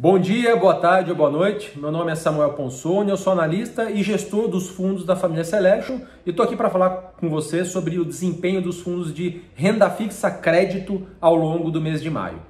Bom dia, boa tarde ou boa noite. Meu nome é Samuel Ponsoni, eu sou analista e gestor dos fundos da família Selection e estou aqui para falar com você sobre o desempenho dos fundos de renda fixa crédito ao longo do mês de maio.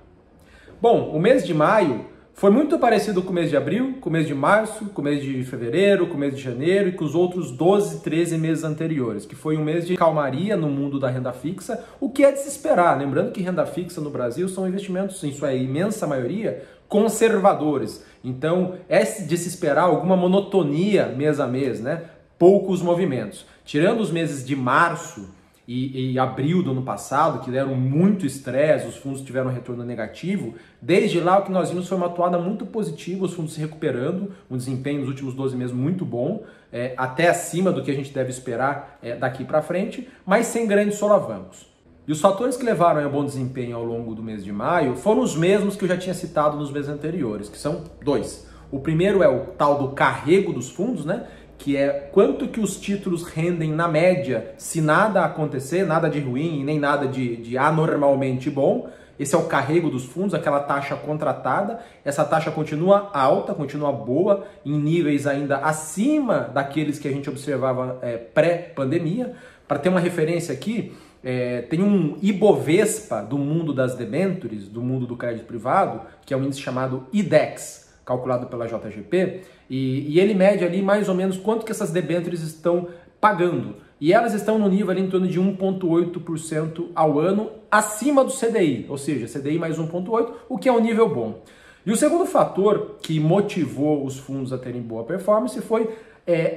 Bom, o mês de maio foi muito parecido com o mês de abril, com o mês de março, com o mês de fevereiro, com o mês de janeiro e com os outros 12, 13 meses anteriores, que foi um mês de calmaria no mundo da renda fixa, o que é de se esperar. Lembrando que renda fixa no Brasil são investimentos, em sua imensa maioria, conservadores. Então, é de se esperar alguma monotonia mês a mês, né? Poucos movimentos. Tirando os meses de março e abril do ano passado, que deram muito estresse, os fundos tiveram um retorno negativo, desde lá o que nós vimos foi uma toada muito positiva, os fundos se recuperando, um desempenho nos últimos 12 meses muito bom, até acima do que a gente deve esperar daqui para frente, mas sem grandes solavancos. E os fatores que levaram a bom desempenho ao longo do mês de maio foram os mesmos que eu já tinha citado nos meses anteriores, que são dois. O primeiro é o tal do carrego dos fundos, né? Que é quanto que os títulos rendem na média se nada acontecer, nada de ruim e nem nada de anormalmente bom. Esse é o carrego dos fundos, aquela taxa contratada. Essa taxa continua alta, continua boa, em níveis ainda acima daqueles que a gente observava pré-pandemia. Para ter uma referência aqui, tem um Ibovespa do mundo das debêntures, do mundo do crédito privado, que é um índice chamado IDEX, calculado pela JGP, e ele mede ali mais ou menos quanto que essas debêntures estão pagando. E elas estão no nível ali em torno de 1,8% ao ano, acima do CDI, ou seja, CDI mais 1,8%, o que é um nível bom. E o segundo fator que motivou os fundos a terem boa performance foi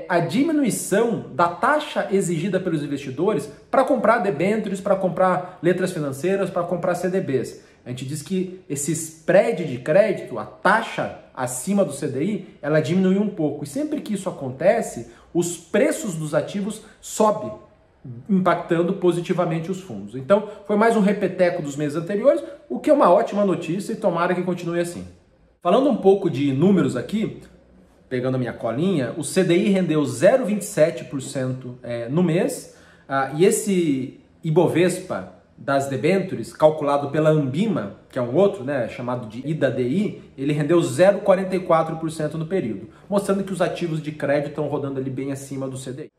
a diminuição da taxa exigida pelos investidores para comprar debêntures, para comprar letras financeiras, para comprar CDBs. A gente diz que esse spread de crédito, a taxa acima do CDI, ela diminui um pouco. E sempre que isso acontece, os preços dos ativos sobem, impactando positivamente os fundos. Então, foi mais um repeteco dos meses anteriores, o que é uma ótima notícia e tomara que continue assim. Falando um pouco de números aqui, pegando a minha colinha, o CDI rendeu 0,27% no mês, e esse Ibovespa das debêntures, calculado pela Ambima, que é um outro, né, chamado de IDADI, ele rendeu 0,44% no período, mostrando que os ativos de crédito estão rodando ali bem acima do CDI.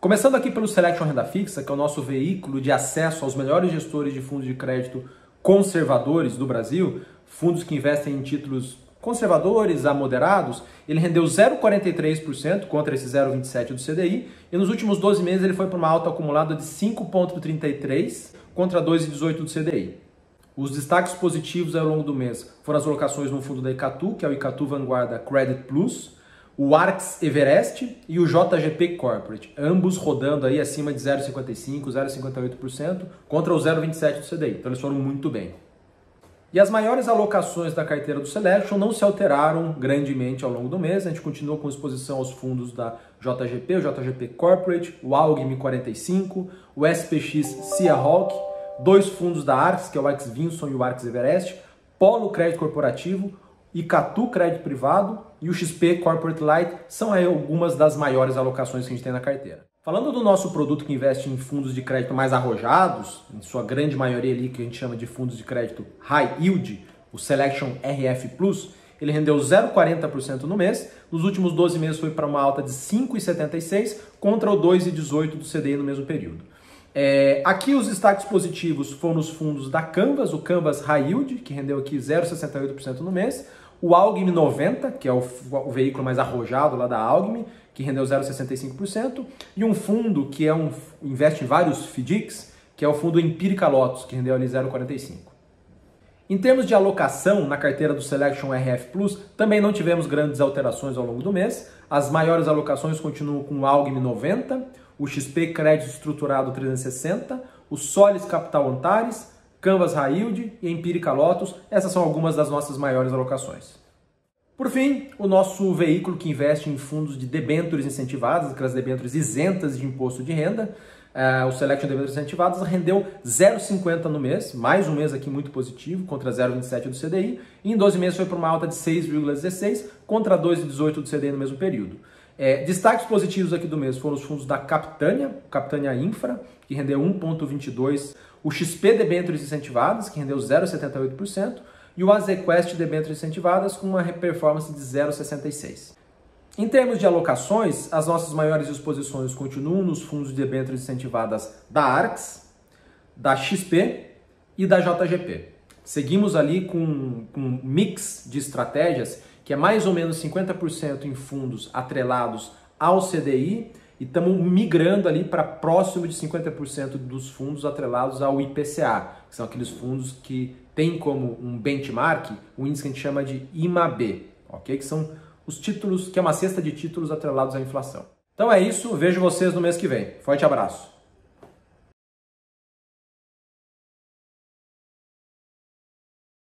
Começando aqui pelo Selection Renda Fixa, que é o nosso veículo de acesso aos melhores gestores de fundos de crédito conservadores do Brasil, fundos que investem em títulos conservadores a moderados, ele rendeu 0,43% contra esse 0,27% do CDI, e nos últimos 12 meses ele foi para uma alta acumulada de 5,33% contra 2,18% do CDI. Os destaques positivos ao longo do mês foram as alocações no fundo da Icatu, que é o Icatu Vanguarda Credit Plus, o Arx Everest e o JGP Corporate, ambos rodando aí acima de 0,55%, 0,58% contra o 0,27% do CDI, então eles foram muito bem. E as maiores alocações da carteira do Selection não se alteraram grandemente ao longo do mês. A gente continua com exposição aos fundos da JGP, o JGP Corporate, o ALGM 45, o SPX Cia Hawk, dois fundos da Arx, que é o Arx Vinson e o Arx Everest, Polo Crédito Corporativo, Icatu Crédito Privado e o XP Corporate Light são aí algumas das maiores alocações que a gente tem na carteira. Falando do nosso produto que investe em fundos de crédito mais arrojados, em sua grande maioria ali que a gente chama de fundos de crédito High Yield, o Selection RF Plus, ele rendeu 0,40% no mês, nos últimos 12 meses foi para uma alta de 5,76% contra o 2,18% do CDI no mesmo período. Aqui os destaques positivos foram os fundos da Canvas, o Canvas High Yield, que rendeu aqui 0,68% no mês, o ALGM 90, que é o veículo mais arrojado lá da ALGM, que rendeu 0,65%, e um fundo que investe em vários FDICs, que é o fundo Empirica Lotus, que rendeu ali 0,45%. Em termos de alocação na carteira do Selection RF Plus, também não tivemos grandes alterações ao longo do mês. As maiores alocações continuam com o ALGM 90, o XP Crédito Estruturado 360, o Solis Capital Antares, Canvas High Yield e Empirica Lotus. Essas são algumas das nossas maiores alocações. Por fim, o nosso veículo que investe em fundos de debêntures incentivadas, aquelas debêntures isentas de imposto de renda, o Selection Debêntures Incentivadas rendeu 0,50% no mês, mais um mês aqui muito positivo, contra 0,27% do CDI, e em 12 meses foi para uma alta de 6,16% contra 2,18% do CDI no mesmo período. Destaques positivos aqui do mês foram os fundos da Capitânia Infra, que rendeu 1,22%, o XP Debêntures Incentivadas, que rendeu 0,78%, e o Azequest debêntures incentivadas com uma performance de 0,66. Em termos de alocações, as nossas maiores exposições continuam nos fundos de debêntures incentivadas da Arx, da XP e da JGP. Seguimos ali com um mix de estratégias que é mais ou menos 50% em fundos atrelados ao CDI e estamos migrando ali para próximo de 50% dos fundos atrelados ao IPCA, que são aqueles fundos que têm como um benchmark o índice que a gente chama de IMAB, ok? Que são os títulos, que é uma cesta de títulos atrelados à inflação. Então é isso, vejo vocês no mês que vem. Forte abraço!